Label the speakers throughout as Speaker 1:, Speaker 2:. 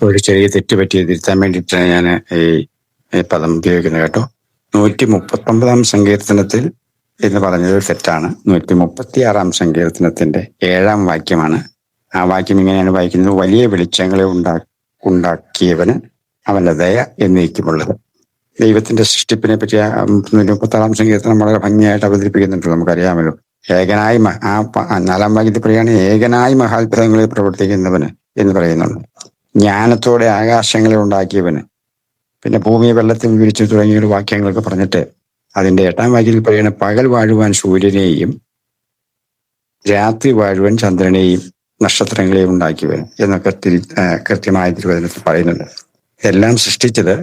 Speaker 1: ഒരു ചെറിയ തെറ്റ് പറ്റി തിരുത്താൻ വേണ്ടിയിട്ടാണ് ഞാൻ ഈ പദം ഉപയോഗിക്കുന്നത് കേട്ടോ. 139 സങ്കീർത്തനത്തിൽ എന്ന് പറഞ്ഞത് തെറ്റാണ്. 136 സങ്കീർത്തനത്തിന്റെ 7 വാക്യമാണ്. ആ വാക്യം ഇങ്ങനെയാണ് വായിക്കുന്നത്: വലിയ വെളിച്ചങ്ങളെ ഉണ്ടാക്കിയവന് അവന്റെ ദയ എന്നേക്കുമുള്ളത്. ദൈവത്തിന്റെ സൃഷ്ടിപ്പിനെ പറ്റി 136 സങ്കീർത്തനം വളരെ ഭംഗിയായിട്ട് അവതരിപ്പിക്കുന്നുണ്ട്. നമുക്കറിയാമല്ലോ, ഏകനായി 4 വാക്യത്തിൽ പറയുകയാണ്, ഏകനായി മഹാത്ഭുതങ്ങളെ പ്രവർത്തിക്കുന്നവന് എന്ന് പറയുന്നുണ്ട്. ജ്ഞാനത്തോടെ ആകാശങ്ങളെ ഉണ്ടാക്കിയവന്, പിന്നെ ഭൂമിയെ വെള്ളത്തിൽ വിരിച്ചു തുടങ്ങിയ വാക്യങ്ങളൊക്കെ പറഞ്ഞിട്ട് അതിന്റെ 8 വാക്യത്തിൽ പറയുന്നത്, പകൽ വാഴുവാൻ സൂര്യനെയും രാത്രി വാഴുവാൻ ചന്ദ്രനെയും നക്ഷത്രങ്ങളെയും ഉണ്ടാക്കിയവൻ എന്നൊക്കെ കൃത്യമായ തിരുവചനത്തിൽ പറയുന്നുണ്ട്. എല്ലാം സൃഷ്ടിച്ചത്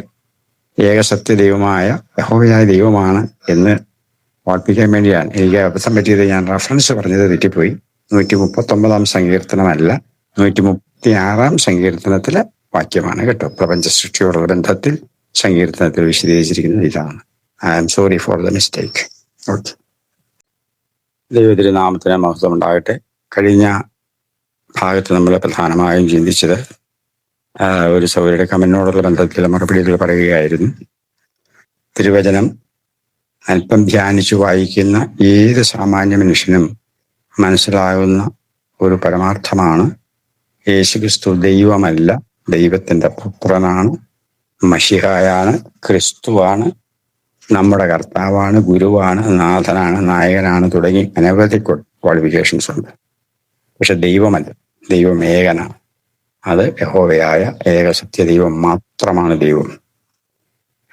Speaker 1: ഏകസത്യ ദൈവമായ യഹോവയായ ദൈവമാണ് എന്ന് ഓർപ്പിക്കാൻ വേണ്ടിയാണ്. എനിക്ക് അബദ്ധം പറ്റിയത്, ഞാൻ റഫറൻസ് പറഞ്ഞത് തെറ്റിപ്പോയി. 139 സങ്കീർത്തനമല്ല, 136 സങ്കീർത്തനത്തിലെ വാക്യമാണ് കേട്ടോ. പ്രപഞ്ച സൃഷ്ടിയോടുള്ള ബന്ധത്തിൽ സങ്കീർത്തനത്തിൽ വിശദീകരിച്ചിരിക്കുന്നത് ഇതാണ്. I am sorry for the mistake. Okay, ദൈവത്തിന്റെ നാമത്തിന് മഹത്വം ഉണ്ടാകട്ടെ. കഴിഞ്ഞ ഭാഗത്ത് നമ്മൾ പ്രധാനമായും ചിന്തിച്ചത് ഒരു സൗകര്യയുടെ കമന്റിനോടുള്ള ബന്ധത്തിൽ മറുപടികൾ പറയുകയായിരുന്നു. തിരുവചനം അല്പം ധ്യാനിച്ചു വായിക്കുന്ന ഏത് സാമാന്യ മനുഷ്യനും മനസ്സിലാകുന്ന ഒരു പരമാർത്ഥമാണ്, യേശുക്രിസ്തു ദൈവമല്ല, ദൈവത്തിന്റെ പുത്രനാണ്, മശിഹായാണ്, ക്രിസ്തുവാണ്, നമ്മുടെ കർത്താവാണ്, ഗുരുവാണ്, നാഥനാണ്, നായകനാണ് തുടങ്ങി അനവധി ക്വാളിഫിക്കേഷൻസ് ഉണ്ട്. പക്ഷെ ദൈവമല്ല, ദൈവം ഏകനാണ്. അത് യഹോവയായ ഏകസത്യ ദൈവം മാത്രമാണ് ദൈവം.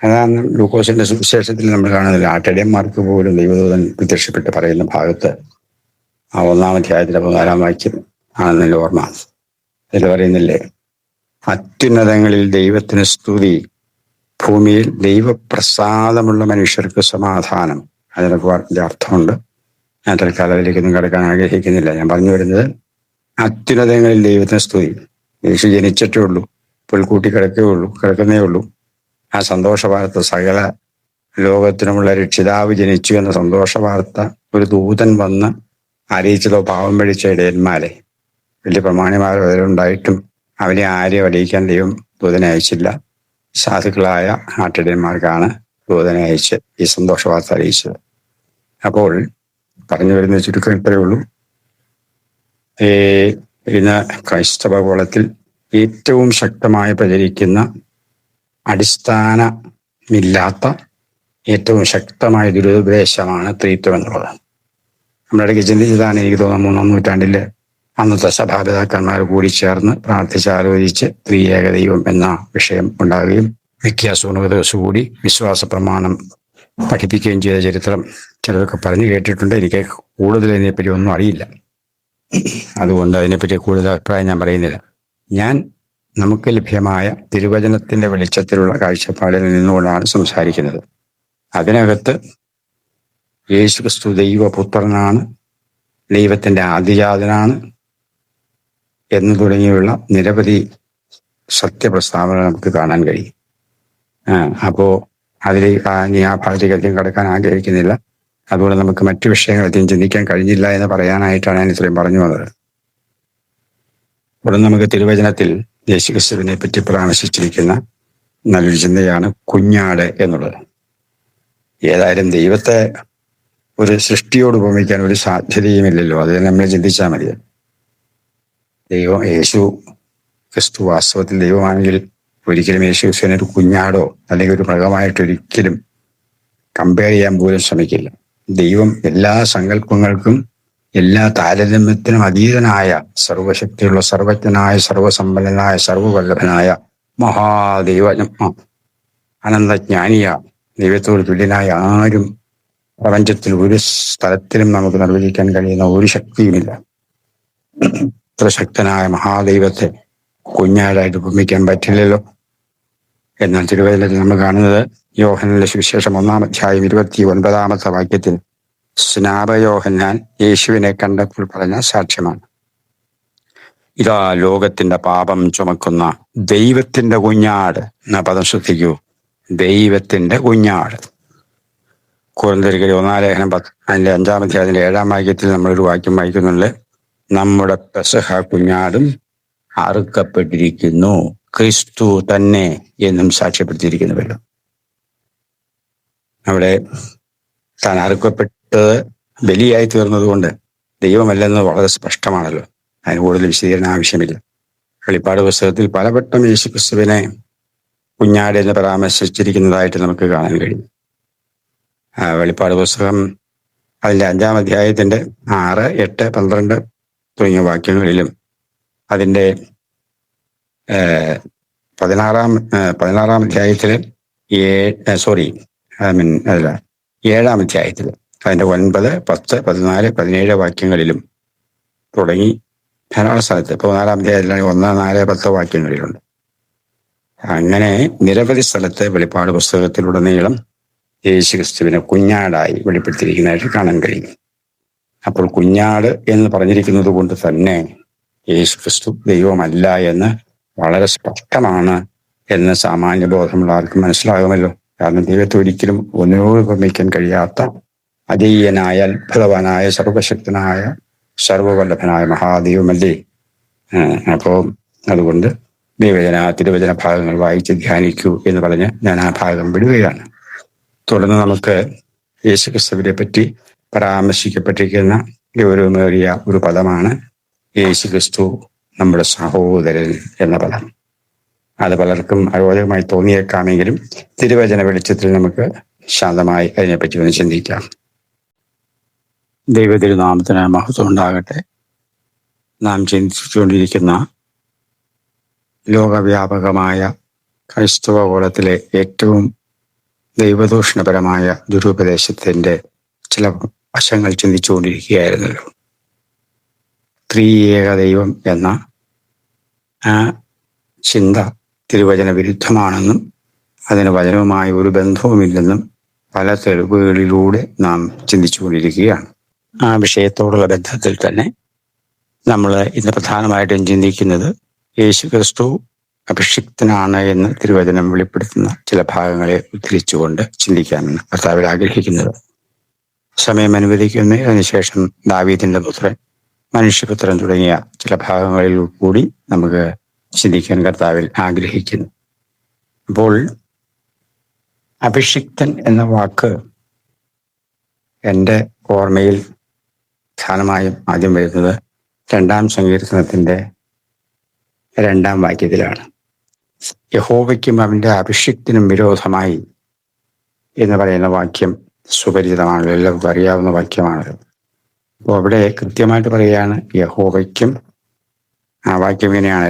Speaker 1: അതാണ് ലൂക്കോസിന്റെ സുവിശേഷത്തിൽ നമ്മൾ കാണുന്നില്ല. ആട്ടിടയന്മാർക്ക് പോലും ദൈവദൂതൻ പ്രത്യക്ഷപ്പെട്ട് പറയുന്ന ഭാഗത്ത് ആ 1-ാം അധ്യായത്തിലെ 14-ാം വാക്യം ആണെന്നല്ലേ ഓർമ്മ. ഇതിൽ പറയുന്നില്ലേ, അത്യുന്നതങ്ങളിൽ ദൈവത്തിന് സ്തുതി, ഭൂമിയിൽ ദൈവപ്രസാദമുള്ള മനുഷ്യർക്ക് സമാധാനം. അതിനൊക്കെ അർത്ഥമുണ്ട്. ഞാൻ തൽക്കാലം അതിലേക്കൊന്നും കിടക്കാൻ ആഗ്രഹിക്കുന്നില്ല. ഞാൻ പറഞ്ഞു വരുന്നത്, അത്യുന്നതങ്ങളിൽ ദൈവത്തിന് സ്തുതി. യേശു ജനിച്ചിട്ടേ ഉള്ളൂ, പുൽക്കൂട്ടി കിടക്കുന്നേ ഉള്ളൂ. ആ സന്തോഷ വാർത്ത, സകല ലോകത്തിനുമുള്ള രക്ഷിതാവ് ജനിച്ചു എന്ന സന്തോഷ വാർത്ത ഒരു ദൂതൻ വന്ന് അറിയിച്ചതോ പാവം പിടിച്ച ഇടയന്മാരെ, വലിയ പ്രമാണിമാരോ അതിലുണ്ടായിട്ടും അവനെ ആരെയും അടിയിക്കാൻ ദൈവം ദൂതനെ അയച്ചില്ല. സാധുക്കളായ ആട്ടിടയന്മാർക്കാണ് ദൂതനെ അയച്ച് ഈ സന്തോഷ വാർത്ത അറിയിച്ചത്. അപ്പോൾ പറഞ്ഞു വരുന്ന ചുരുക്കം ഇത്രയേ ഉള്ളൂ. ഇന്ന് ക്രൈസ്തവ കോളത്തിൽ ഏറ്റവും ശക്തമായി പ്രചരിക്കുന്ന, അടിസ്ഥാനമില്ലാത്ത ഏറ്റവും ശക്തമായ ദുരുപദേശമാണ് ത്രിത്വം എന്നുള്ളത്. നമ്മുടെ ഇടയ്ക്ക് ചിന്തിച്ചതാണ്, എനിക്ക് തോന്നുന്നു 3-ാം നൂറ്റാണ്ടിൽ അന്നത്തെ സഭാപിതാക്കന്മാർ കൂടി ചേർന്ന് പ്രാർത്ഥിച്ചാലോചിച്ച് ത്രിയേക ദൈവം എന്ന വിഷയം ഉണ്ടാകുകയും വ്യത്യാസവും ദിവസം കൂടി വിശ്വാസ പ്രമാണം പഠിപ്പിക്കുകയും ചെയ്ത ചരിത്രം ചിലരൊക്കെ പറഞ്ഞു കേട്ടിട്ടുണ്ട്. എനിക്ക് കൂടുതൽ ഇതിനെപ്പറ്റി ഒന്നും അറിയില്ല, അതുകൊണ്ട് അതിനെപ്പറ്റി കൂടുതൽ അഭിപ്രായം ഞാൻ പറയുന്നില്ല. ഞാൻ നമുക്ക് ലഭ്യമായ തിരുവചനത്തിന്റെ വെളിച്ചത്തിലുള്ള കാഴ്ചപ്പാടിൽ നിന്നുകൊണ്ടാണ് സംസാരിക്കുന്നത്. അതിനകത്ത് യേശുക്രിസ്തു ദൈവപുത്രനാണ്, ദൈവത്തിന്റെ ആദിജാതനാണ് എന്ന് തുടങ്ങിയുള്ള നിരവധി സത്യപ്രസ്താവനകൾ നമുക്ക് കാണാൻ കഴിയും. അപ്പോ അതിലേക്ക് ആ ഭാഗത്തേക്ക് അധികം കടക്കാൻ ആഗ്രഹിക്കുന്നില്ല. അതുകൊണ്ട് നമുക്ക് മറ്റു വിഷയങ്ങൾ അധികം ചിന്തിക്കാൻ കഴിഞ്ഞില്ല എന്ന് പറയാനായിട്ടാണ് ഞാൻ ഇത്രയും പറഞ്ഞു വന്നത്. ഉടൻ നമുക്ക് തിരുവചനത്തിൽ യേശുക്രിസ്തുവിനെ പറ്റി പരാമർശിച്ചിരിക്കുന്ന നല്ലൊരു ചിന്തയാണ് കുഞ്ഞാട് എന്നുള്ളത്. ഏതായാലും ദൈവത്തെ ഒരു സൃഷ്ടിയോട് ഉപമിക്കാൻ ഒരു സാധ്യതയുമില്ലല്ലോ. അത് നമ്മൾ ചിന്തിച്ചാൽ മതി. യേശു ക്രിസ്തു വാസ്തവത്തിൽ ദൈവമാണെങ്കിൽ ഒരിക്കലും യേശു ക്രിസ്തുവിനെ ഒരു കുഞ്ഞാടോ അല്ലെങ്കിൽ ഒരു മൃഗമായിട്ട് ഒരിക്കലും കമ്പയർ ചെയ്യാൻ പോലും ശ്രമിക്കില്ല. ദൈവം എല്ലാ സങ്കല്പങ്ങൾക്കും എല്ലാ താരതമ്യത്തിനും അതീതനായ, സർവശക്തിയുള്ള, സർവജ്ഞനായ, സർവസമ്പന്നനായ, സർവവല്ലഭനായ മഹാദൈവ അനന്തജ്ഞാനിയ ദൈവത്തോട് തുല്യനായ ആരും പ്രപഞ്ചത്തിൽ ഒരു സ്ഥലത്തിലും നമുക്ക് നിർവചിക്കാൻ കഴിയുന്ന ഒരു ശക്തിയുമില്ല. ഇത്ര ശക്തനായ മഹാദൈവത്തെ കുഞ്ഞാടായിട്ട് ഉപമിക്കാൻ പറ്റില്ലല്ലോ. എന്നാൽ തിരുവചനത്തിൽ നമ്മൾ കാണുന്നത് യോഹന്നാന്റെ സുവിശേഷം 1-ാം അധ്യായം 29-ാമത്തെ വാക്യത്തിൽ സ്നാപയോഹന്നാൻ യേശുവിനെ കണ്ടപ്പോൾ പറഞ്ഞ സാക്ഷ്യമാണ്. ഇതാ ലോകത്തിന്റെ പാപം ചുമക്കുന്ന ദൈവത്തിന്റെ കുഞ്ഞാട് എന്ന പദം ശ്രദ്ധിക്കൂ. ദൈവത്തിന്റെ കുഞ്ഞാട്. കൊരിന്ത്യർക്കെഴുതിയ 1-ാം ലേഖനം 10-ന്റെ 5-ാം അധ്യായത്തിന്റെ 7-ാം വാക്യത്തിൽ നമ്മളൊരു വാക്യം വായിക്കുന്നുണ്ട്: നമ്മുടെ പെസഹ കുഞ്ഞാടും അറുക്കപ്പെട്ടിരിക്കുന്നു. ക്രിസ്തു തന്നെ എന്നും സാക്ഷ്യപ്പെടുത്തിയിരിക്കുന്നുവല്ലോ. അവിടെ താൻ അറുക്കപ്പെട്ട് ബലിയായി തീർന്നതുകൊണ്ട് ദൈവമല്ലെന്ന് വളരെ സ്പഷ്ടമാണല്ലോ. അതിന് കൂടുതൽ വിശദീകരണം ആവശ്യമില്ല. വെളിപ്പാട് പുസ്തകത്തിൽ പലവട്ടം യേശുക്രിസ്തുവിനെ കുഞ്ഞാട് എന്ന് പരാമർശിച്ചിരിക്കുന്നതായിട്ട് നമുക്ക് കാണാൻ കഴിയും. വെളിപ്പാട് പുസ്തകം അതിൻ്റെ 5-ാം അധ്യായത്തിൻ്റെ 6, 8, 12 തുടങ്ങിയ വാക്യങ്ങളിലും അതിൻ്റെ 16-ാം അധ്യായത്തിൽ 7-ാം അധ്യായത്തിൽ അതിൻ്റെ 9, 10, 14, 17 വാക്യങ്ങളിലും തുടങ്ങി ധാരാളം സ്ഥലത്ത് 14-ാം അധ്യായത്തിൽ 1, 4, 10 വാക്യങ്ങളിലുണ്ട്. അങ്ങനെ നിരവധി സ്ഥലത്ത് വെളിപ്പാട് പുസ്തകത്തിലുടനീളം യേശുക്രിസ്തുവിനെ കുഞ്ഞാടായി വെളിപ്പെടുത്തിയിരിക്കുന്നതായിട്ട് കാണാൻ കഴിയും. അപ്പോൾ കുഞ്ഞാട് എന്ന് പറഞ്ഞിരിക്കുന്നത് കൊണ്ട് തന്നെ യേശുക്രിസ്തു ദൈവമല്ല എന്ന് വളരെ സ്പഷ്ടമാണ് എന്ന് സാമാന്യ ബോധമുള്ള ആർക്കും മനസ്സിലാകുമല്ലോ. കാരണം ദൈവത്തെ ഒരിക്കലും ഒന്നിനോട് ഉപമിക്കാൻ കഴിയാത്ത അജയ്യനായ, അത്ഭുതവാനായ, സർവശക്തനായ, സർവവല്ലഭനായ മഹാദൈവമല്ലേ. അപ്പോൾ അതുകൊണ്ട് തിരുവചന ഭാഗങ്ങൾ വായിച്ച് ധ്യാനിക്കൂ എന്ന് പറഞ്ഞ് ഞാൻ ആ ഭാഗം വിടുകയാണ്. തുടർന്ന് നമുക്ക് യേശുക്രിസ്തുവിനെ പറ്റി പരാമർശിക്കപ്പെട്ടിരിക്കുന്ന ഗൗരവമേറിയ ഒരു പദമാണ് യേശുക്രിസ്തു നമ്മുടെ സഹോദരൻ എന്ന പദം. അത് പലർക്കും അരോചകമായി തോന്നിയേക്കാമെങ്കിലും തിരുവചന വെളിച്ചത്തിൽ നമുക്ക് ശാന്തമായി അതിനെപ്പറ്റി ഒന്ന് ചിന്തിക്കാം. ദൈവതിരുനാമത്തിന് മഹത്വം ഉണ്ടാകട്ടെ. നാം ചിന്തിച്ചുകൊണ്ടിരിക്കുന്ന ലോകവ്യാപകമായ ക്രൈസ്തവ കോളത്തിലെ ഏറ്റവും ദൈവദൂഷണപരമായ ദുരുപദേശത്തിൻ്റെ ചില വശങ്ങൾ ചിന്തിച്ചുകൊണ്ടിരിക്കുകയായിരുന്നല്ലോ. ത്രിയേക ദൈവം എന്ന ആ ചിന്ത തിരുവചന വിരുദ്ധമാണെന്നും അതിന് വചനവുമായ ഒരു ബന്ധവുമില്ലെന്നും പല തെളിവുകളിലൂടെ നാം ചിന്തിച്ചുകൊണ്ടിരിക്കുകയാണ്. ആ വിഷയത്തോടുള്ള ബന്ധത്തിൽ തന്നെ നമ്മൾ ഇന്ന് പ്രധാനമായിട്ടും ചിന്തിക്കുന്നത് യേശുക്രിസ്തു അഭിഷിക്തനാണ് എന്ന് തിരുവചനം വെളിപ്പെടുത്തുന്ന ചില ഭാഗങ്ങളെ ഉദ്ധരിച്ചുകൊണ്ട് ചിന്തിക്കാനാണ് കർത്താവിൽ ആഗ്രഹിക്കുന്നത്. സമയം അനുവദിക്കുന്ന അതിനുശേഷം ദാവീദിന്റെ പുത്രൻ, മനുഷ്യപുത്രൻ തുടങ്ങിയ ചില ഭാഗങ്ങളിൽ കൂടി നമുക്ക് ചിന്തിക്കാൻ കർത്താവിൽ ആഗ്രഹിക്കുന്നു. അപ്പോൾ അഭിഷിക്തൻ എന്ന വാക്ക് എൻ്റെ ഓർമ്മയിൽ പ്രധാനമായും ആദ്യം വരുന്നത് 2-ാം സങ്കീർത്തനത്തിൻ്റെ 2-ാം വാക്യത്തിലാണ്. യഹോവയ്ക്കും അവൻ്റെ അഭിഷിക്തനും വിരോധമായി എന്ന് പറയുന്ന വാക്യം സുപരിചിതമാണല്ലോ, എല്ലാവർക്കും അറിയാവുന്ന വാക്യമാണല്ലോ. അപ്പോൾ അവിടെ കൃത്യമായിട്ട് പറയുകയാണ് യഹോവയ്ക്കും. ആ വാക്യം ഇങ്ങനെയാണ്,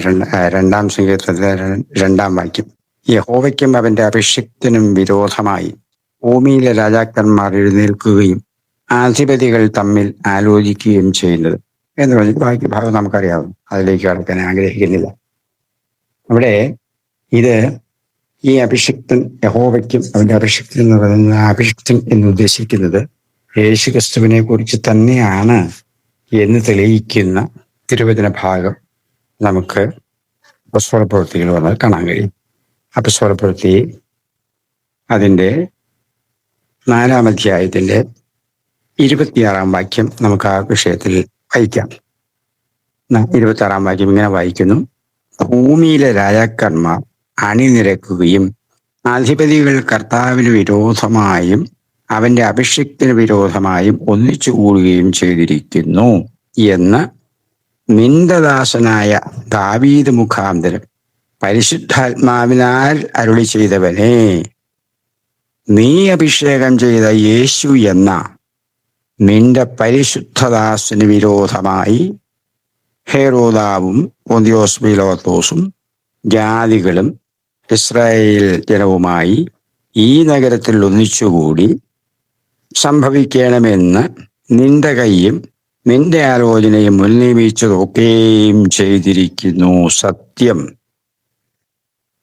Speaker 1: 2-ാം സങ്കീർത്തനത്തിലെ 2-ാം വാക്യം. യഹോവയ്ക്കും അവൻ്റെ അഭിഷിക്തനും വിരോധമായി ഭൂമിയിലെ രാജാക്കന്മാർ എഴുന്നേൽക്കുകയും അധിപതികൾ തമ്മിൽ ആലോചിക്കുകയും ചെയ്യുന്നത് എന്ന് പറഞ്ഞിട്ട് ബാക്കി ഭാഗം നമുക്കറിയാവും. അതിലേക്ക് കടക്കാൻ ആഗ്രഹിക്കുന്നില്ല. അവിടെ ഇത് ഈ അഭിഷിക്തൻ യഹോവയ്ക്കും അവൻ്റെ അഭിഷിക്തൻ എന്ന് പറയുന്ന അഭിഷിക്തൻ എന്ന് ഉദ്ദേശിക്കുന്നത് യേശുക്രിസ്തുവിനെ കുറിച്ച് തന്നെയാണ് എന്ന് തെളിയിക്കുന്ന തിരുവചന ഭാഗം നമുക്ക് അപ്പസ്തോലപ്രവൃത്തിയിൽ വന്നാൽ കാണാൻ കഴിയും. അപ്പസ്തോലപ്രവൃത്തി അതിൻ്റെ 4-ാം അധ്യായത്തിൻ്റെ 26-ാം വാക്യം നമുക്ക് ആ വിഷയത്തിൽ വായിക്കാം. 26-ാം വാക്യം ഇങ്ങനെ വായിക്കുന്നു: ഭൂമിയിലെ രാജാക്കന്മാർ അണിനിരക്കുകയും അധിപതികൾ കർത്താവിന് വിരോധമായും അവന്റെ അഭിഷിക്തന് വിരോധമായും ഒന്നിച്ചു കൂടുകയും ചെയ്തിരിക്കുന്നു എന്ന് നിന്റെ ദാസനായ ദാവീദ് മുഖാന്തരം പരിശുദ്ധാത്മാവിനാൽ അരുളി ചെയ്തവനെ, നീ അഭിഷേകം ചെയ്ത യേശു എന്ന നിന്റെ പരിശുദ്ധദാസന് വിരോധമായി ഹെരോദാവും പൊന്തിയോസ് പീലാത്തോസും ജാതികളും ഇസ്രായേൽ ജനവുമായി ഈ നഗരത്തിൽ ഒന്നിച്ചുകൂടി സംഭവിക്കണമെന്ന് നിന്റെ കൈയും നിന്റെ ആലോചനയും മുൻനിയമിച്ചതൊക്കെയും ചെയ്തിരിക്കുന്നു. സത്യം.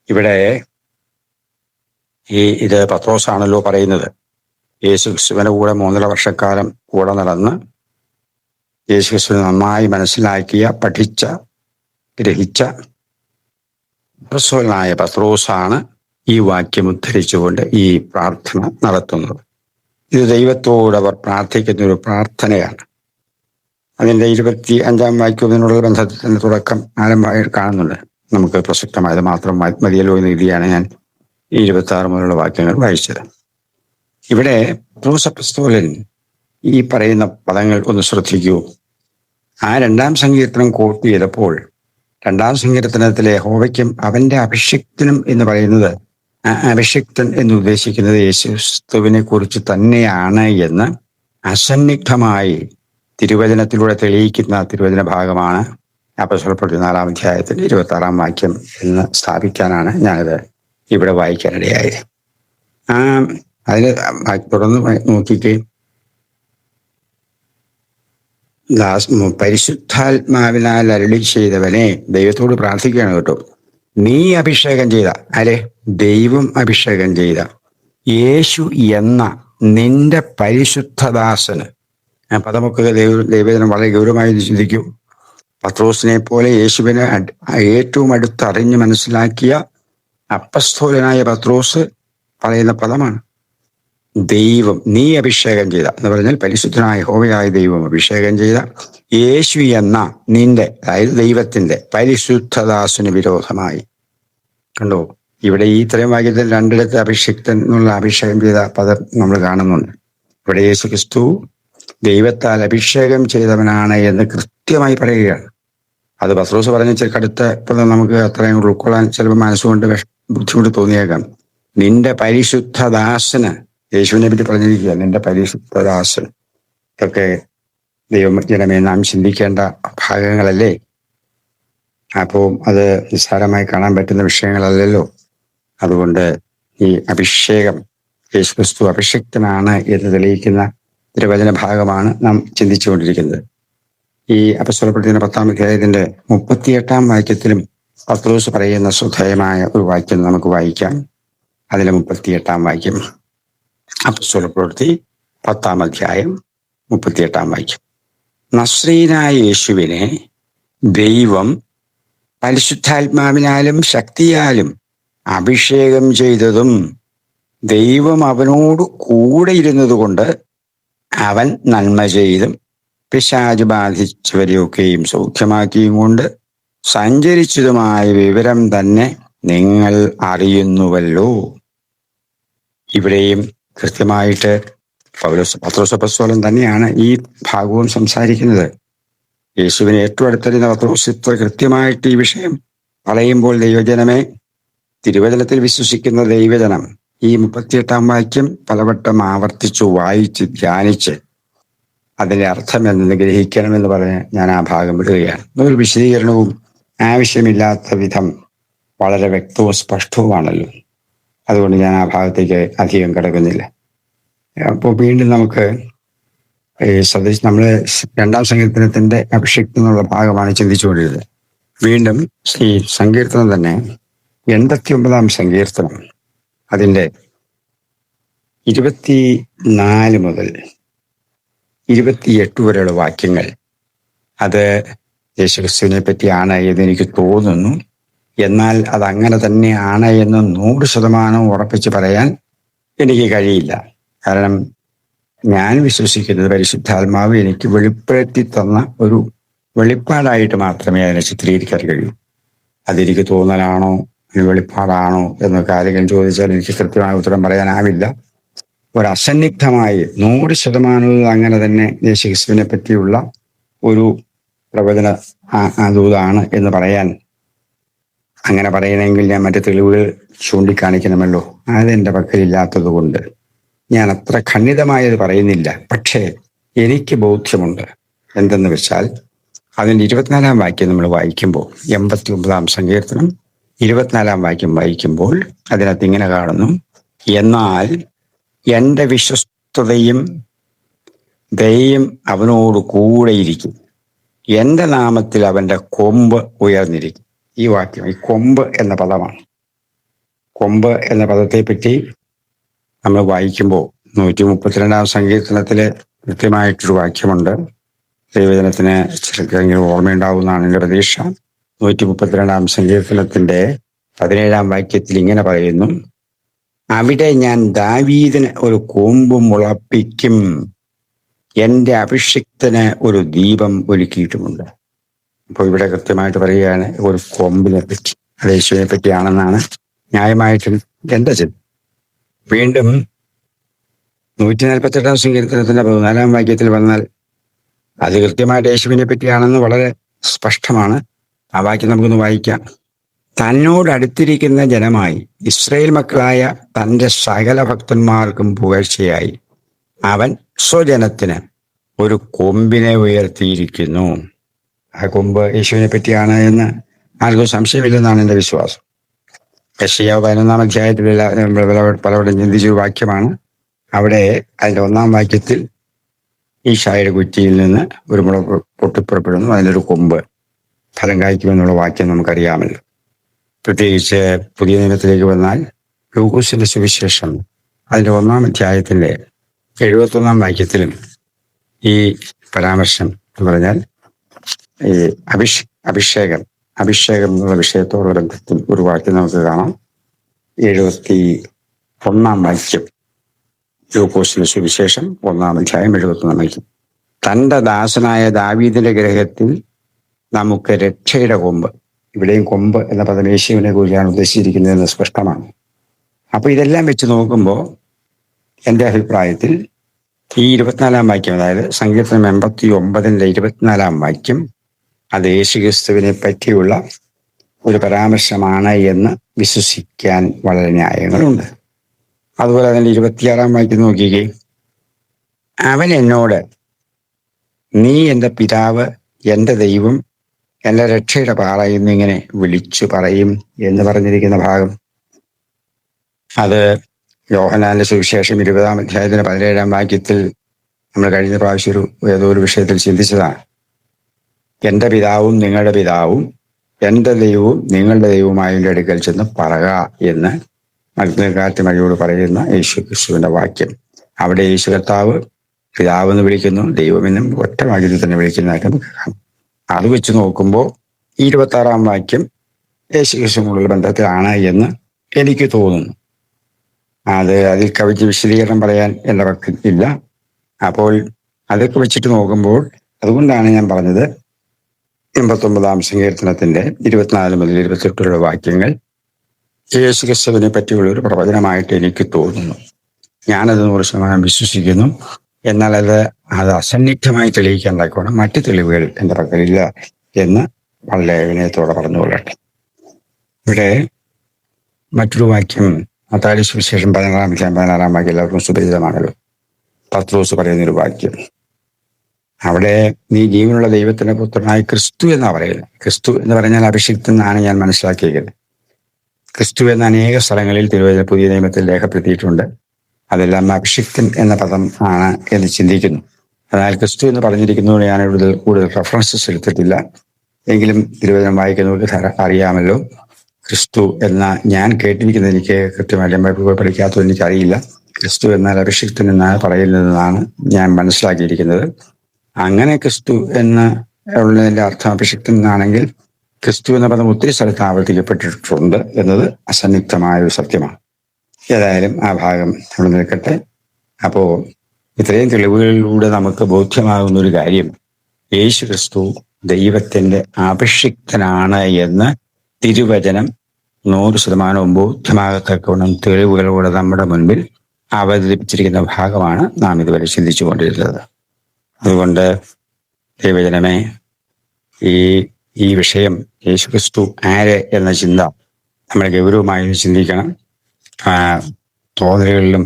Speaker 1: ഇവിടെ ഇത് പത്രോസാണല്ലോ പറയുന്നത്. യേശുക്രിസ്തുവിന്റെ കൂടെ 3.5 വർഷക്കാലം കൂടെ നടന്ന് യേശുക്രിസ്തുവിനെ നന്നായി മനസ്സിലാക്കിയ, പഠിച്ച, ഗ്രഹിച്ച അപ്പോസ്തലനായ പത്രോസാണ് ഈ വാക്യം ഉദ്ധരിച്ചുകൊണ്ട് ഈ പ്രാർത്ഥന നടത്തുന്നത്. ഇത് ദൈവത്തോട് അവർ പ്രാർത്ഥിക്കുന്ന ഒരു പ്രാർത്ഥനയാണ്. അതിൻ്റെ 25-ാം വാക്യത്തിനുള്ള ബന്ധത്തിന്റെ തുടക്കം ആരംഭമായി കാണുന്നുണ്ട്. നമുക്ക് പ്രസക്തമായത് മാത്രം മതിയല്ലോ എന്ന രീതിയാണ് ഞാൻ ഈ 26 മുതലുള്ള വാക്യങ്ങൾ വായിച്ചത്. ഇവിടെ പത്രോസ് അപ്പോസ്തലൻ ഈ പറയുന്ന പദങ്ങൾ ഒന്ന് ശ്രദ്ധിക്കൂ. ആ 2-ാം സങ്കീർത്തനം കോട്ട് ചെയ്തപ്പോൾ 2-ാം സങ്കീർത്തനത്തിലെ യഹോവയ്ക്കും അവന്റെ അഭിഷിക്തനും എന്ന് പറയുന്നത്, ആ അഭിഷിക്തൻ എന്ന് ഉദ്ദേശിക്കുന്നത് യേശുക്രിസ്തുവിനെ കുറിച്ച് തന്നെയാണ് എന്ന് അസന്നിഗ്ധമായി തിരുവചനത്തിലൂടെ തെളിയിക്കുന്ന തിരുവചന ഭാഗമാണ് അപ്പോസ്തലപ്രവൃത്തി 4-ാം അധ്യായത്തിന്റെ 26-ാം വാക്യം എന്ന് സ്ഥാപിക്കാനാണ് ഞാനിത് ഇവിടെ വായിക്കാനിടയായത്. അതിന് തുടർന്ന് നോക്കിക്കേ. പരിശുദ്ധാത്മാവിനാൽ അരുളി ചെയ്തവനെ, ദൈവത്തോട് പ്രാർത്ഥിക്കുകയാണ് കേട്ടോ, നീ അഭിഷേകം ചെയ്ത, അല്ലെ ദൈവം അഭിഷേകം ചെയ്ത യേശു എന്ന നിന്റെ പരിശുദ്ധദാസന്. പദമൊക്കെ ദൈവജനം വളരെ ഗൗരവമായി ചിന്തിക്കും. പത്രോസിനെ പോലെ യേശുവിനെ ഏറ്റവും അടുത്തറിഞ്ഞ് മനസ്സിലാക്കിയ അപ്പസ്തോലനായ പത്രോസ് പറയുന്ന പദമാണ് ദൈവം നീ അഭിഷേകം ചെയ്ത എന്ന് പറഞ്ഞാൽ പരിശുദ്ധനായ യഹോവയായ ദൈവം അഭിഷേകം ചെയ്ത യേശു എന്ന നിന്റെ, അതായത് ദൈവത്തിന്റെ പരിശുദ്ധദാസന് വിരോധമായി. കണ്ടോ, ഇവിടെ ഈ ഇത്രയും വാക്യത്തിൽ 2 അഭിഷിക്തൻ എന്നുള്ള അഭിഷേകം ചെയ്ത പദം നമ്മൾ കാണുന്നുണ്ട്. ഇവിടെ യേശു ക്രിസ്തു ദൈവത്താൽ അഭിഷേകം ചെയ്തവനാണ് എന്ന് കൃത്യമായി പറയുകയാണ്. അത് പത്രോസ് പറഞ്ഞ ഇച്ചിരി കടുത്ത പദം നമുക്ക് അത്രയും ഉൾക്കൊള്ളാൻ ചിലപ്പോൾ മനസ്സുകൊണ്ട് ബുദ്ധിമുട്ട് തോന്നിയേക്കാം. നിന്റെ പരിശുദ്ധദാസന്, യേശുവിനെ പറ്റി പറഞ്ഞിരിക്കുക, നിന്റെ പരിശുദ്ധദാസൻ. ഇതൊക്കെ ദൈവജനമേ നാം ചിന്തിക്കേണ്ട ഭാഗങ്ങളല്ലേ. അപ്പോൾ അത് നിസ്സാരമായി കാണാൻ പറ്റുന്ന വിഷയങ്ങളല്ലല്ലോ. അതുകൊണ്ട് ഈ അഭിഷേകം, യേശു ക്രിസ്തു അഭിഷിക്തനാണ് എന്ന് തെളിയിക്കുന്ന തിരുവചന ഭാഗമാണ് നാം ചിന്തിച്ചുകൊണ്ടിരിക്കുന്നത്. ഈ അപ്പോസ്തലപ്രവൃത്തി 10-ാം അധ്യായത്തിന്റെ 38-ാം വാക്യത്തിലും പത്രോസ് പറയുന്ന ശ്രദ്ധേയമായ ഒരു വാക്യം നമുക്ക് വായിക്കാം. അതിലെ 38-ാം വാക്യം, അപ്പോസ്തലപ്രവൃത്തി 10-ാം അധ്യായം 38-ാം വാക്യം. നസ്രീനായ യേശുവിനെ ദൈവം പരിശുദ്ധാത്മാവിനാലും ശക്തിയാലും അഭിഷേകം ചെയ്തതും ദൈവം അവനോട് കൂടെ ഇരുന്നത് കൊണ്ട് അവൻ നന്മ ചെയ്തും പിശാച് ബാധിച്ചവരെയൊക്കെയും സൗഖ്യമാക്കിയും കൊണ്ട് സഞ്ചരിച്ചതുമായ വിവരം തന്നെ നിങ്ങൾ അറിയുന്നുവല്ലോ. ഇവിടെയും കൃത്യമായിട്ട് പത്രോസ് അപ്പോസ്തലൻ തന്നെയാണ് ഈ ഭാഗവും സംസാരിക്കുന്നത്. യേശുവിനെ ഏറ്റവും അടുത്തറിയുന്ന പത്രോസ് ഇത്ര കൃത്യമായിട്ട് ഈ വിഷയം പറയുമ്പോൾ, ദൈവജനമേ, തിരുവചനത്തിൽ വിശ്വസിക്കുന്ന ദൈവജനം ഈ 38-ാം വാക്യം പലവട്ടം ആവർത്തിച്ചു വായിച്ച് ധ്യാനിച്ച് അതിന്റെ അർത്ഥം എന്ന് ഗ്രഹിക്കണമെന്ന് പറഞ്ഞ് ഞാൻ ആ ഭാഗം വിടുകയാണ്. ഒരു വിശദീകരണവും ആവശ്യമില്ലാത്ത വിധം വളരെ വ്യക്തവും സ്പഷ്ടവുമാണല്ലോ. അതുകൊണ്ട് ഞാൻ ആ ഭാഗത്തേക്ക് അധികം കിടക്കുന്നില്ല. അപ്പോൾ വീണ്ടും നമുക്ക് നമ്മൾ 2-ാം സങ്കീർത്തനത്തിന്റെ അഭിഷേകം എന്നുള്ള ഭാഗമാണ് ചിന്തിച്ചുകൊണ്ടിരുന്നത്. വീണ്ടും ഈ സങ്കീർത്തനം തന്നെ 89-ാം സങ്കീർത്തനം അതിന്റെ 24 മുതൽ 28 വരെയുള്ള വാക്യങ്ങൾ, അത് യേശുക്രിസ്തുവിനെ പറ്റിയാണ് എന്ന് എനിക്ക് തോന്നുന്നു. എന്നാൽ അത് അങ്ങനെ തന്നെയാണ് എന്ന് 100% ഉറപ്പിച്ച് പറയാൻ എനിക്ക് കഴിയില്ല. കാരണം ഞാൻ വിശ്വസിക്കുന്നത് പരിശുദ്ധാത്മാവ് എനിക്ക് വെളിപ്പെടുത്തി തന്ന ഒരു വെളിപ്പാടായിട്ട് മാത്രമേ അതിനെ ചിത്രീകരിക്കാൻ കഴിയൂ. അതെനിക്ക് തോന്നലാണോ വെളിപ്പാടാണോ എന്നൊക്കെ ആരെങ്കിലും ചോദിച്ചാൽ എനിക്ക് കൃത്യമായ ഉത്തരം പറയാനാവില്ല. ഒരു അസന്നിഗ്ധമായി 100% അങ്ങനെ തന്നെ യേശുക്രിസ്തുവിനെ പറ്റിയുള്ള ഒരു പ്രവചന ദൂതാണ് എന്ന് പറയാൻ, അങ്ങനെ പറയണമെങ്കിൽ ഞാൻ മറ്റു തെളിവുകൾ ചൂണ്ടിക്കാണിക്കണമല്ലോ. അതെന്റെ പക്കലില്ലാത്തത് കൊണ്ട് ഞാൻ അത്ര ഖണ്ഡിതമായത് പറയുന്നില്ല. പക്ഷേ എനിക്ക് ബോധ്യമുണ്ട്. എന്തെന്ന് വെച്ചാൽ അതിൻ്റെ 24-ാം വാക്യം നമ്മൾ വായിക്കുമ്പോൾ, 89-ാം സങ്കീർത്തനം 24-ാം വാക്യം വായിക്കുമ്പോൾ അതിനകത്ത് ഇങ്ങനെ കാണുന്നു: എന്നാൽ എൻ്റെ വിശ്വസ്തതയും ദയയും അവനോട് കൂടെയിരിക്കും, എൻ്റെ നാമത്തിൽ അവൻ്റെ കൊമ്പ് ഉയർന്നിരിക്കും. ഈ വാക്യം, ഈ കൊമ്പ് എന്ന പദമാണ്. കൊമ്പ് എന്ന പദത്തെ പറ്റി നമ്മൾ വായിക്കുമ്പോൾ 132-ാം സങ്കീർത്തനത്തിലെ കൃത്യമായിട്ടൊരു വാക്യമുണ്ട്. ദൈവജനത്തിന് ചിലക്കെങ്കിലും ഓർമ്മയുണ്ടാവുന്നതാണ് എൻ്റെ പ്രതീക്ഷ. 132-ാം സങ്കീർത്തനത്തിന്റെ 17-ാം വാക്യത്തിൽ ഇങ്ങനെ പറയുന്നു: അവിടെ ഞാൻ ദാവീദിന് ഒരു കൊമ്പ് മുളപ്പിക്കും, എൻ്റെ അഭിഷിക്തന് ഒരു ദീപം ഒരുക്കിയിട്ടുമുണ്ട്. അപ്പോൾ ഇവിടെ കൃത്യമായിട്ട് പറയുകയാണ് ഒരു കൊമ്പിനെ പറ്റി. അത് യേശുവിനെ പറ്റിയാണെന്നാണ് ന്യായമായിട്ടും എന്റെ ചിന്ത. വീണ്ടും 148 സങ്കീർത്തനത്തിന്റെ 14 വാക്യത്തിൽ വന്നാൽ അത് കൃത്യമായിട്ട് യേശുവിനെ പറ്റിയാണെന്ന് വളരെ സ്പഷ്ടമാണ്. ആ വാക്യം നമുക്കൊന്ന് വായിക്കാം. തന്നോട് അടുത്തിരിക്കുന്ന ജനമായി ഇസ്രായേൽ മക്കളായ തന്റെ സകല ഭക്തന്മാർക്കും പുകഴ്ചയായി അവൻ സ്വജനത്തിന് ഒരു കൊമ്പിനെ ഉയർത്തിയിരിക്കുന്നു. ആ കൊമ്പ് യേശുവിനെ പറ്റിയാണ് എന്ന് ആർക്കും സംശയമില്ലെന്നാണ് എൻ്റെ വിശ്വാസം. യെശയ്യാവ് 11 അധ്യായത്തിൽ പലവട്ടം ചിന്തിച്ചൊരു വാക്യമാണ്. അവിടെ അതിൻ്റെ 1 വാക്യത്തിൽ ഈശായുടെ കുറ്റിയിൽ നിന്ന് ഒരു മുള പൊട്ടിപ്പുറപ്പെടുന്നു, അതിനൊരു കൊമ്പ് ഫലം കായ്ക്കുമെന്നുള്ള വാക്യം നമുക്കറിയാമല്ലോ. പ്രത്യേകിച്ച് പുതിയ നിയമത്തിലേക്ക് വന്നാൽ ലൂക്കോസിന്റെ സുവിശേഷം അതിൻ്റെ 1 അധ്യായത്തിൻ്റെ 71 വാക്യത്തിലും ഈ പരാമർശം എന്ന് പറഞ്ഞാൽ ഈ അഭിഷേകം എന്നുള്ള വിഷയത്തോടുള്ള ബന്ധത്തിൽ ഒരു വാക്യം നമുക്ക് കാണാം. 71 വാക്യം, ലൂക്കോസിന്റെ സുവിശേഷം 1 അധ്യായം 71 വാക്യം. തന്റെ ദാസനായ ദാവീദിന്റെ ഗൃഹത്തിൽ നമുക്ക് രക്ഷയുടെ കൊമ്പ്. ഇവിടെയും കൊമ്പ് എന്ന പദം യേശുവിനെ കുറിച്ചാണ് ഉദ്ദേശിച്ചിരിക്കുന്നതെന്ന് സ്പഷ്ടമാണ്. അപ്പൊ ഇതെല്ലാം വെച്ച് നോക്കുമ്പോൾ എൻ്റെ അഭിപ്രായത്തിൽ ഈ 24 വാക്യം, അതായത് സങ്കീർത്തനം 89ന്റെ 24 വാക്യം, അത് യേശുക്രിസ്തുവിനെ പറ്റിയുള്ള ഒരു പരാമർശമാണ് എന്ന് വിശ്വസിക്കാൻ വളരെ ന്യായങ്ങളുണ്ട്. അതുപോലെ അതിൻ്റെ 26 വാക്യം നോക്കിക്കേ. അവൻ എന്നോട് നീ എൻ്റെ പിതാവ്, എൻ്റെ ദൈവം, എൻ്റെ രക്ഷയുടെ പാറ എന്നിങ്ങനെ വിളിച്ചു പറയും എന്ന് പറഞ്ഞിരിക്കുന്ന ഭാഗം, അത് യോഹന്നാന്റെ സുവിശേഷം 20 അധ്യായത്തിന്റെ 17 വാക്യത്തിൽ നമ്മൾ കഴിഞ്ഞ പ്രാവശ്യം ഏതോ ഒരു വിഷയത്തിൽ ചിന്തിച്ചതാണ്. എൻ്റെ പിതാവും നിങ്ങളുടെ പിതാവും എൻ്റെ ദൈവവും നിങ്ങളുടെ ദൈവവുമായതിൻ്റെ അടുക്കൽ ചെന്ന് പറക എന്ന് മഗ്ദലക്കാരത്തി മറിയോട് പറയുന്ന യേശു ക്രിസ്തുവിന്റെ വാക്യം. അവിടെ യേശു കർത്താവ് പിതാവെന്ന് വിളിക്കുന്നു, ദൈവമെന്നും ഒറ്റ വാക്യത്തിൽ തന്നെ വിളിക്കുന്നതായിട്ട് നമുക്ക് കാണാം. അത് വെച്ച് നോക്കുമ്പോൾ 26 വാക്യം യേശു ക്രിസ്തുവിനുള്ള ബന്ധത്തിലാണ് എന്ന് എനിക്ക് തോന്നുന്നു. അതിൽ കവിച്ച് വിശദീകരണം പറയാൻ എൻ്റെ പക്കൽ ഇല്ല. അപ്പോൾ അതൊക്കെ വെച്ചിട്ട് നോക്കുമ്പോൾ അതുകൊണ്ടാണ് ഞാൻ പറഞ്ഞത് 89 സങ്കീർത്തനത്തിന്റെ 24 മുതൽ 28 വാക്യങ്ങൾ യേശു ക്രിസ്തുവിനെ പറ്റിയുള്ള ഒരു പ്രവചനമായിട്ട് എനിക്ക് തോന്നുന്നു. ഞാനത് 100% വിശ്വസിക്കുന്നു. എന്നാൽ അത് അസന്നിഗ്ധമായി തെളിയിക്കാൻ തക്കോണം മറ്റു തെളിവുകൾ എൻ്റെ പക്കലില്ല എന്ന് വളരെ വിനയത്തോടെ പറഞ്ഞുകൊള്ളട്ടെ. ഇവിടെ മറ്റൊരു വാക്യം മത്തായി സുവിശേഷം 16 വാക്യം എല്ലാവർക്കും സുപരിചിതമാണല്ലോ. പത്രോസ് പറയുന്നൊരു വാക്യം, അവിടെ നീ ജീവനുള്ള ദൈവത്തിന്റെ പുത്രനായ ക്രിസ്തു എന്നാ പറയുന്നത്. ക്രിസ്തു എന്ന് പറഞ്ഞാൽ അഭിഷിക്തൻ എന്നാണ് ഞാൻ മനസ്സിലാക്കിയത്. ക്രിസ്തു എന്ന അനേക സ്ഥലങ്ങളിൽ തിരുവചന പുതിയ നിയമത്തിൽ രേഖപ്പെടുത്തിയിട്ടുണ്ട്. അതെല്ലാം അഭിഷിക്തൻ എന്ന പദം ആണ് എന്ന് ചിന്തിക്കുന്നു. എന്നാൽ ക്രിസ്തു എന്ന് പറഞ്ഞിരിക്കുന്നതോടെ ഞാൻ കൂടുതൽ റെഫറൻസസ് എടുത്തിട്ടില്ല. എങ്കിലും തിരുവചനം വായിക്കുന്നവർക്ക് അറിയാമല്ലോ. ക്രിസ്തു എന്ന ഞാൻ കേട്ടിരിക്കുന്നത്, എനിക്ക് കൃത്യമായിട്ട് പഠിക്കാത്തത് എനിക്കറിയില്ല. ക്രിസ്തു എന്നാൽ അഭിഷിക്തൻ എന്നാണ് പറയുന്നതെന്നാണ് ഞാൻ മനസ്സിലാക്കിയിരിക്കുന്നത്. അങ്ങനെ ക്രിസ്തു എന്ന് ഉള്ളതിന്റെ അർത്ഥം അഭിഷിക്തൻ എന്നാണെങ്കിൽ ക്രിസ്തു എന്ന പദം ഒത്തിരി സ്ഥലത്ത് ആവർത്തിക്കപ്പെട്ടിട്ടുണ്ട് എന്നത് അസന്നിഗ്ധമായ ഒരു സത്യമാണ്. ഏതായാലും ആ ഭാഗം അവിടെ നിൽക്കട്ടെ. അപ്പോ ഇത്രയും തെളിവുകളിലൂടെ നമുക്ക് ബോധ്യമാകുന്ന ഒരു കാര്യം, യേശു ക്രിസ്തു ദൈവത്തിന്റെ അഭിഷിക്തനാണ് എന്ന് തിരുവചനം 100% ബോധ്യമാകത്തക്കവണ്ണം തെളിവുകളോടെ നമ്മുടെ മുൻപിൽ അവതരിപ്പിച്ചിരിക്കുന്ന ഭാഗമാണ് നാം ഇതുവരെ ചിന്തിച്ചു കൊണ്ടിരുന്നത്. അതുകൊണ്ട് ദൈവജനമേ, ഈ വിഷയം യേശുക്രിസ്തു ആര് എന്ന ചിന്ത നമ്മൾ ഗൗരവമായി ചിന്തിക്കണം. തോന്നലുകളിലും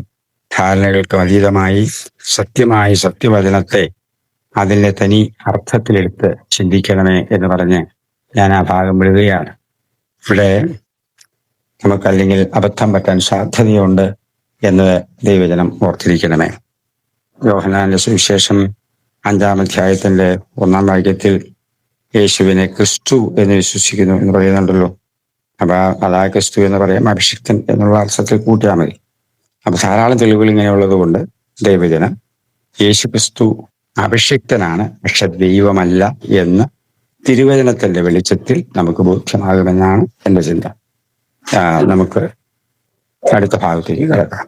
Speaker 1: ധാരണകൾക്കും അതീതമായി സത്യമായി സത്യവചനത്തെ അതിൻ്റെ തനി അർത്ഥത്തിലെടുത്ത് ചിന്തിക്കണമേ എന്ന് പറഞ്ഞ് ഞാൻ ആ ഭാഗം വിടുകയാണ്. ഇവിടെ നമുക്കല്ലെങ്കിൽ അബദ്ധം പറ്റാൻ സാധ്യതയുണ്ട് എന്ന് ദൈവജനം ഓർത്തിരിക്കണമേ. യോഹന്നാന്റെ സുവിശേഷം 5 അധ്യായത്തിന്റെ 1 വാക്യത്തിൽ യേശുവിനെ ക്രിസ്തു എന്ന് വിശ്വസിക്കുന്നു എന്ന് പറയുന്നുണ്ടല്ലോ. അപ്പൊ അതാ ക്രിസ്തു എന്ന് പറയാം, അഭിഷിക്തൻ എന്നുള്ള അർത്ഥത്തിൽ കൂട്ടിയാൽ മതി. അപ്പൊ ധാരാളം തെളിവുകൾ ഇങ്ങനെയുള്ളത് കൊണ്ട് ദൈവജനം യേശു ക്രിസ്തു അഭിഷിക്തനാണ്, പക്ഷെ ദൈവമല്ല എന്ന് തിരുവചനത്തിന്റെ വെളിച്ചത്തിൽ നമുക്ക് ബോധ്യമാകുമെന്നാണ് എൻ്റെ ചിന്ത. നമുക്ക് അടുത്ത ഭാഗത്തേക്ക് കിടക്കാം.